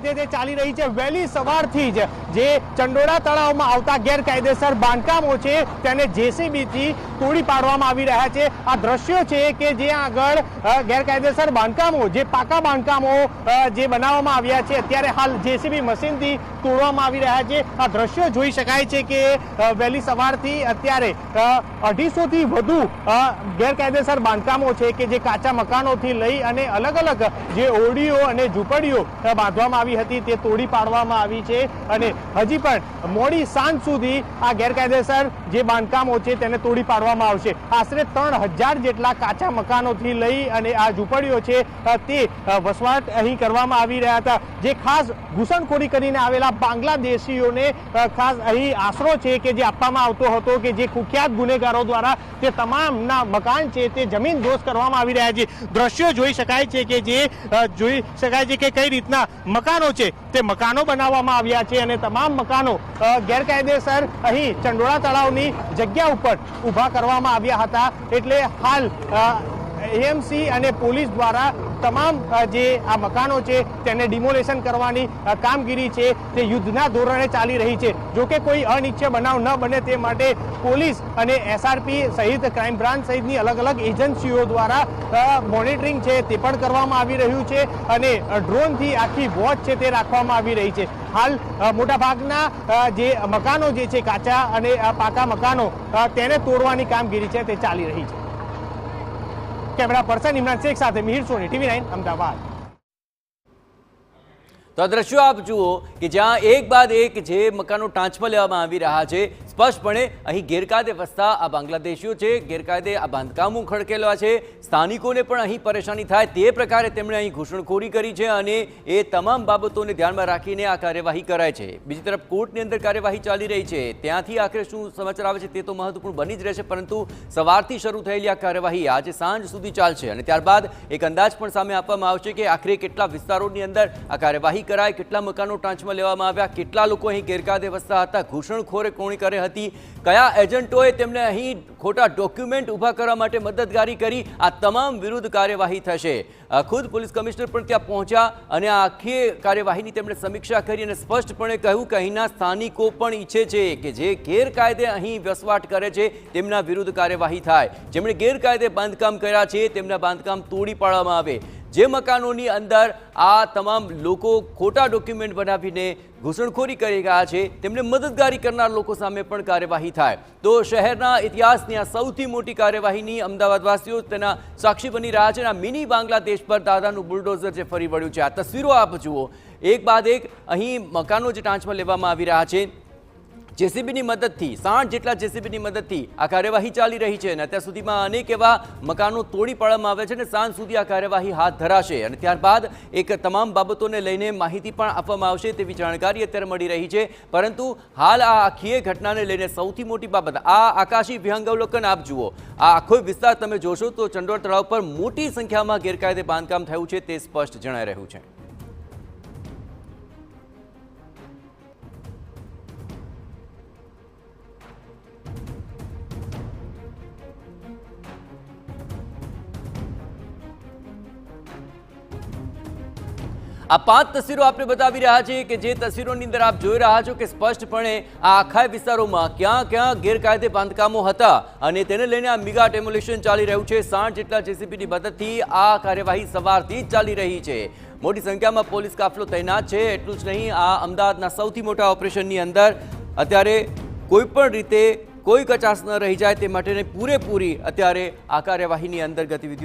રીતે તે ચાલી રહી છે। વહેલી સવારથી જ જે ચંડોળા તળાવમાં આવતા ગેરકાયદેસર બાંધકામો છે તેને જેસીબીથી તોડી પાડવામાં આવી રહ્યા છે। આ દ્રશ્યો છે કે જે આગળ ગેરકાયદેસર બાંધકામો, જે પાકા બાંધકામો જે બનાવવામાં આવ્યા છે અત્યારે હાલ જેસીબી મશીનથી તોડવામાં આવી રહ્યા છે। આ દ્રશ્યો જોઈ શકાય છે કે વહેલી સવારથી અત્યારે 250 થી વધુ ગેરકાયદેસર બાંધકામો છે કે જે કાચા મકાનોથી લઈ અને અલગ અલગ જે ઓરડીઓ અને ઝૂંપડીઓ બાંધવામાં આવી હતી તે તોડી પાડવામાં આવી છે અને હજી પણ મોડી સાંજ સુધી આ ગેરકાયદેસર જે બાંધકામો છે તેને તોડી પાડવામાં આવશે। આશરે 3000 જેટલા કાચા મકાનોથી લઈ અને આ ઝૂંપડીઓ છે તે વસવાટ અહીં કરવામાં આવી રહ્યા હતા। જે ખાસ ઘૂસણખોરી કરીને આવેલા બાંગ્લાદેશીઓને ખાસ અહીં આશરો છે કે જે આપવામાં આવતો હતો કે જે કુખ્યાત ગુનેગારો દ્વારા તે તમામના મકાન છે તે જમીન દોષ કરવામાં આવી રહ્યા છે। દ્રશ્યો જોઈ શકાય છે કે જે જોઈ શકાય છે કે કઈ રીતના મકાનો છે તે મકાનો બનાવવામાં આવ્યા છે અને તમામ મકાનો ગેરકાયદેસર અહીં ચંડોળા તળાવની જગ્યા ઉપર ઊભા કરવામાં આવ્યા હતા। એટલે હાલ એએમસી અને પોલીસ દ્વારા તમામ જે આ મકાનો છે તેને ડિમોલેશન કરવાની કામગીરી છે તે યુદ્ધના ધોરણે ચાલી રહી છે। જો કે કોઈ અનિચ્છનીય બનાવ ન બને તે માટે પોલીસ અને એસઆરપી સહિત ક્રાઇમ બ્રાન્ચ સહિતની અલગ અલગ એજન્સીઓ દ્વારા મોનિટરિંગ છે તે પણ કરવામાં આવી રહ્યું છે અને ડ્રોનથી આખી વોચ છે તે રાખવામાં આવી રહી છે। હાલ મોટાભાગના જે મકાનો જે છે કાચા અને પાકા મકાનો તેને તોડવાની કામગીરી છે તે ચાલી રહી છે। कैमरा पर्सन इमरान शेख साथ मिहिर सोनी, TV9 अहमदाबाद। तो आ दृश्यो आप जुओ कि ज्यां एक बाद एक जे मकानो टांचमां लेवामां आवी रह्या छे। स्पष्टपणे અહીં ગેરકાયદે વસતા આ બાંગ્લાદેશીઓ છે, ગેરકાયદે આ બાંધકામો ખડકેલા છે, સ્થાનિકોને પણ અહીં પરેશાની થાય તે પ્રકારે તેમણે અહીં ઘૂસણખોરી કરી છે અને એ તમામ બાબતોને ધ્યાનમાં રાખીને આ કાર્યવાહી કરાય છે। બીજી તરફ કોર્ટની અંદર કાર્યવાહી ચાલી રહી છે, ત્યાંથી આખરે શું સમાચાર આવે છે તે તો મહત્વપૂર્ણ બની જ રહેશે, પરંતુ સવારથી શરૂ થયેલી આ કાર્યવાહી આજે સાંજ સુધી ચાલશે અને ત્યારબાદ એક અંદાજ પણ સામે આપવામાં આવશે કે આખરે કેટલા વિસ્તારોની અંદર આ કાર્યવાહી કરાય, કેટલા મકાનો ટાંચમાં લેવામાં આવ્યા, કેટલા લોકો અહીં ગેરકાયદે વસતા હતા, ઘૂસણખોરે કોણ કરે હતી, કયા એજન્ટોએ તેમને અહીં ખોટા ડોક્યુમેન્ટ ઊભા કરવા માટે મદદગારી કરી, આ તમામ વિરુદ્ધ કાર્યવાહી થશે। ખુદ પોલીસ કમિશનર પણ ત્યાં પહોંચ્યા અને આ આખી કાર્યવાહીની તેમણે સમીક્ષા કરી અને સ્પષ્ટપણે કહ્યું કે અહીંના સ્થાનિકો પણ ઈચ્છે છે કે જે ગેરકાયદે અહીં વસવાટ કરે છે તેમના વિરુદ્ધ કાર્યવાહી થાય, જેમણે ગેરકાયદે બાંધકામ કર્યા છે તેમના બાંધકામ તોડી પાડવામાં આવે, જે મકાનોની અંદર આ તમામ લોકો ખોટા ડોક્યુમેન્ટ બનાવીને ઘૂસણખોરી કરી રહ્યા છે તેમને મદદગારી કરનાર લોકો સામે પણ કાર્યવાહી થાય। તો શહેરના ઇતિહાસની આ સૌથી મોટી કાર્યવાહીની અમદાવાદવાસીઓ તેના સાક્ષી બની રહ્યા છે અને આ મિની બાંગ્લાદેશ પર દાદાનું બુલડોઝર જે ફરી વળ્યું છે। આ તસવીરો આપ જુઓ, એક બાદ એક અહીં મકાનો જે ટાંચમાં લેવામાં આવી રહ્યા છે, જેસીબીની મદદથી 60 જેટલા જેસીબીની મદદથી આ કાર્યવાહી ચાલી રહી છે અને અત્યાર સુધીમાં અનેક એવા મકાનો તોડી પાડવામાં આવે છે અને સાંજ સુધી આ કાર્યવાહી હાથ ધરાશે અને ત્યારબાદ એક તમામ બાબતોને લઈને માહિતી પણ આપવામાં આવશે તેવી જાણકારી અત્યારે મળી રહી છે। પરંતુ હાલ આ આખી ઘટનાને લઈને સૌથી મોટી બાબત આ આકાશી વિહંગાવલોકન આપ જુઓ, આ આખો વિસ્તાર તમે જોશો તો ચંડોળ તળાવ પર મોટી સંખ્યામાં ગેરકાયદે બાંધકામ થયું છે તે સ્પષ્ટ જણાઈ રહ્યું છે। આ 5 તસવીરો આપણે બતાવી રહ્યા છીએ કે જે તસવીરોની અંદર આપ જોઈ રહ્યા છો કે સ્પષ્ટપણે આ આખા વિસ્તારોમાં ક્યાં ક્યાં ગેરકાયદે બાંધકામો હતા અને તેને લઈને આ મેગા ડેમોલિશન ચાલી રહ્યું છે। 60 જેટલા જેસીબીની મદદથી આ કાર્યવાહી સવારથી જ ચાલી રહી છે। મોટી સંખ્યામાં પોલીસ કાફલો તૈનાત છે। એટલું જ નહીં, આ અમદાવાદના સૌથી મોટા ઓપરેશનની અંદર અત્યારે કોઈ પણ રીતે કોઈ કચાશ ન રહી જાય તે માટેની પૂરેપૂરી અત્યારે આ કાર્યવાહીની અંદર ગતિવિધિઓ